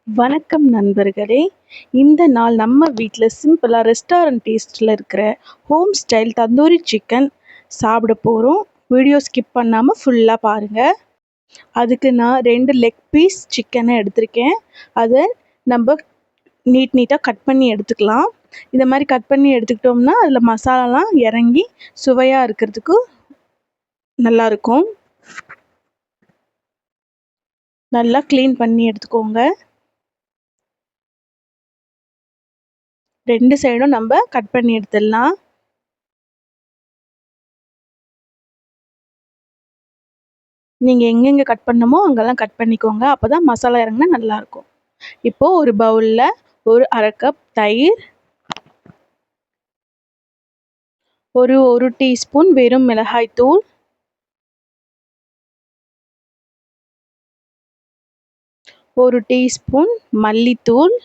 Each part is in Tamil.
வணக்கம் நண்பர்களே. இந்த நாள் நம்ம வீட்டில் சிம்பிளாக ரெஸ்டாரண்ட் டேஸ்ட்டில் இருக்கிற ஹோம் ஸ்டைல் தந்தூரி சிக்கன் சாப்பிட போகிறோம். வீடியோ ஸ்கிப் பண்ணாமல் ஃபுல்லாக பாருங்கள். அதுக்கு நான் 2 லெக் பீஸ் சிக்கனை எடுத்திருக்கேன். அதை நம்ம நீட்டாக கட் பண்ணி எடுத்துக்கலாம். இந்த மாதிரி கட் பண்ணி எடுத்துக்கிட்டோம்னா அதில் மசாலாலாம் இறங்கி சுவையாக இருக்கிறதுக்கு நல்லாயிருக்கும். நல்லா க்ளீன் பண்ணி எடுத்துக்கோங்க. 2 சைடும் நம்ம கட் பண்ணி எடுத்துடலாம். நீங்கள் எங்கெங்கே கட் பண்ணணுமோ அங்கெல்லாம் கட் பண்ணிக்கோங்க. அப்போ தான் மசாலா இறங்கினா நல்லாயிருக்கும். இப்போது ஒரு பவுலில் ஒரு 1/2 கப் தயிர், ஒரு டீஸ்பூன் வெறும் மிளகாய்த்தூள், ஒரு டீஸ்பூன் மல்லித்தூள்.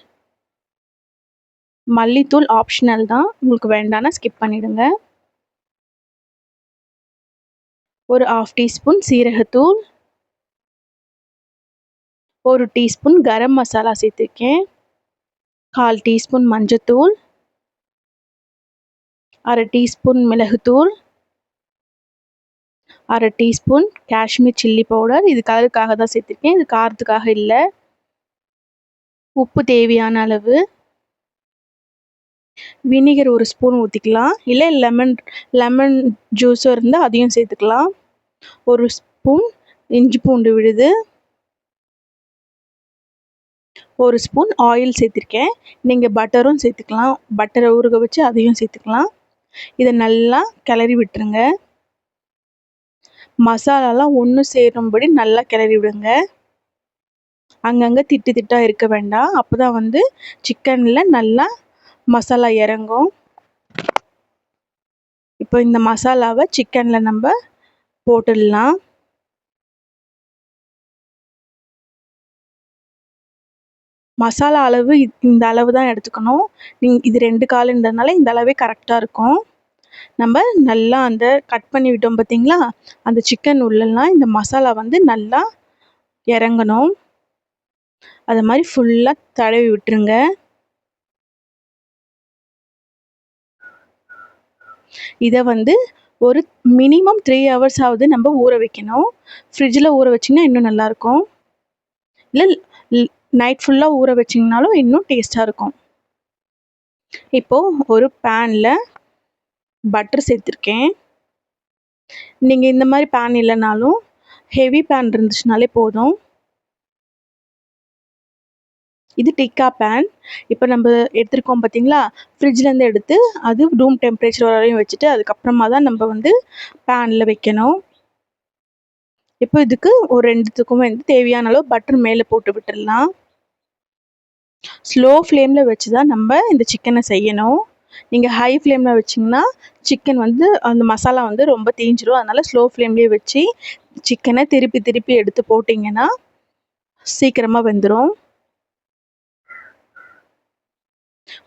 மல்லித்தூள் ஆப்ஷனல் தான், உங்களுக்கு வேண்டாம்னா ஸ்கிப் பண்ணிடுங்க. ஒரு 1/2 டீஸ்பூன் சீரகத்தூள், ஒரு டீஸ்பூன் கரம் மசாலா சேர்த்துருக்கேன், 1/4 டீஸ்பூன் மஞ்சத்தூள், 1/2 டீஸ்பூன் மிளகுத்தூள், 1/2 டீஸ்பூன் காஷ்மீர் சில்லி பவுடர். இது கலருக்காக தான் சேர்த்துருக்கேன், இது காரத்துக்காக இல்லை. உப்பு தேவையான அளவு. வினிகர் 1 ஸ்பூன் ஊற்றிக்கலாம், இல்லை லெமன் ஜூஸும் இருந்தால் அதையும் சேர்த்துக்கலாம். 1 ஸ்பூன் இஞ்சி பூண்டு விழுது, 1 ஸ்பூன் ஆயில் சேர்த்துருக்கேன். நீங்கள் பட்டரும் சேர்த்துக்கலாம், பட்டரை ஊறுக வச்சு அதையும் சேர்த்துக்கலாம். இதை நல்லா கிளறி விட்டுருங்க. மசாலாலாம் ஒன்று சேரும்படி நல்லா கிளறி விடுங்க. அங்கங்கே திட்டாக இருக்க வேண்டாம், அப்போ தான் சிக்கனில் நல்லா மசாலா இறங்கும். இப்போ இந்த மசாலாவை சிக்கனில் நம்ம போட்டுடலாம். மசாலா அளவு இந்த அளவு தான் எடுத்துக்கணும். இது 2 காலுன்றதுனால இந்த அளவே கரெக்டாக இருக்கும். நம்ம நல்லா அந்த கட் பண்ணி விட்டோம் பார்த்தீங்களா, அந்த சிக்கன் உள்ளலாம் இந்த மசாலா நல்லா இறங்கணும். அது மாதிரி ஃபுல்லாக தடவி விட்டுருங்க. இதை ஒரு மினிமம் 3 hours ஆகுது நம்ம ஊற வைக்கணும். ஃப்ரிட்ஜில் ஊற வச்சிங்கன்னா இன்னும் நல்லாயிருக்கும், இல்லை நைட் ஃபுல்லாக ஊற வச்சிங்கனாலும் இன்னும் டேஸ்ட்டாக இருக்கும். இப்போது ஒரு பேனில் பட்டர் சேர்த்துருக்கேன். நீங்கள் இந்த மாதிரி பேன் இல்லைனாலும் ஹெவி பேன் இருந்துச்சுனாலே போதும். இது டிக்கா பேன். இப்போ நம்ம எடுத்துருக்கோம் பார்த்தீங்களா, ஃப்ரிட்ஜ்லேருந்து எடுத்து அது ரூம் டெம்பரேச்சர் வரையும் வச்சுட்டு அதுக்கப்புறமா தான் நம்ம பேனில் வைக்கணும். இப்போ இதுக்கு ஒரு 2த்துக்குமே தேவையான அளவு பட்டர் மேலே போட்டு விட்டுடலாம். ஸ்லோ ஃப்ளேமில் வச்சு தான் நம்ம இந்த சிக்கனை செய்யணும். நீங்கள் ஹை ஃப்ளேமில் வச்சிங்கன்னா சிக்கன் அந்த மசாலா ரொம்ப தீஞ்சிரும். அதனால் ஸ்லோ ஃப்ளேம்லேயே வச்சு சிக்கனை திருப்பி எடுத்து போட்டிங்கன்னா சீக்கிரமாக வெந்துடும்.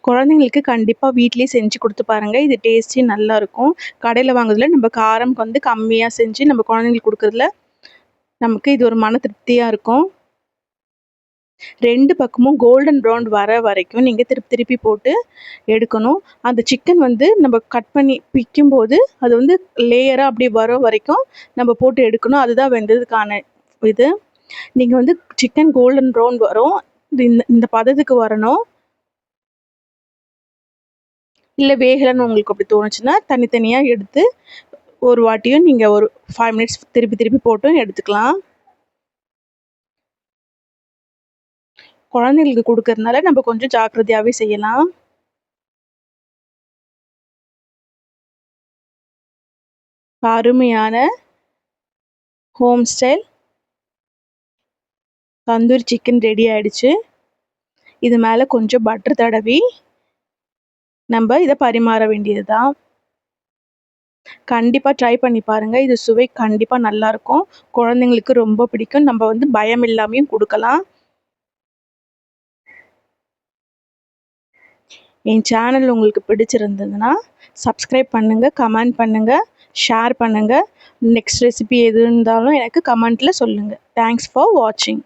குழந்தைங்களுக்கு கண்டிப்பாக வீட்லேயே செஞ்சு கொடுத்து பாருங்கள். இது டேஸ்டி நல்லாயிருக்கும். கடையில் வாங்குறதுல நம்ம காரம் கம்மியாக செஞ்சு நம்ம குழந்தைங்களுக்கு கொடுக்குறதுல நமக்கு இது ஒரு மன திருப்தியாக இருக்கும். 2 பக்கமும் கோல்டன் ப்ரௌன் வர வரைக்கும் நீங்கள் திருப்பி போட்டு எடுக்கணும். அந்த சிக்கன் நம்ம கட் பண்ணி பிக்கும்போது அது லேயராக அப்படி வர வரைக்கும் நம்ம போட்டு எடுக்கணும். அதுதான் வெந்ததுக்கான இது. நீங்கள் சிக்கன் கோல்டன் ப்ரௌன் வரும், இந்த பதத்துக்கு வரணும். இல்லை வேகலைன்னு உங்களுக்கு அப்படி தோணுச்சுன்னா தனித்தனியாக எடுத்து ஒரு வாட்டியும் நீங்கள் ஒரு 5 minutes திருப்பி போட்டும் எடுத்துக்கலாம். குழந்தைங்களுக்கு கொடுக்கறதுனால நம்ம கொஞ்சம் ஜாக்கிரதையாகவே செய்யலாம். அருமையான home style tandoori chicken ready ஆகிடுச்சு. இது மேலே கொஞ்சம் பட்டர் தடவி நம்ம இதை பரிமாற வேண்டியது தான். கண்டிப்பாக ட்ரை பண்ணி பாருங்கள். இது சுவை கண்டிப்பாக நல்லாயிருக்கும். குழந்தைங்களுக்கு ரொம்ப பிடிக்கும். நம்ம பயம் இல்லாமையும் கொடுக்கலாம். என் சேனல் உங்களுக்கு பிடிச்சிருந்ததுன்னா சப்ஸ்கிரைப் பண்ணுங்கள், கமெண்ட் பண்ணுங்கள், ஷேர் பண்ணுங்கள். நெக்ஸ்ட் ரெசிபி எது இருந்தாலும் எனக்கு கமெண்ட்டில் சொல்லுங்கள். தேங்க்ஸ் ஃபார் வாட்சிங்.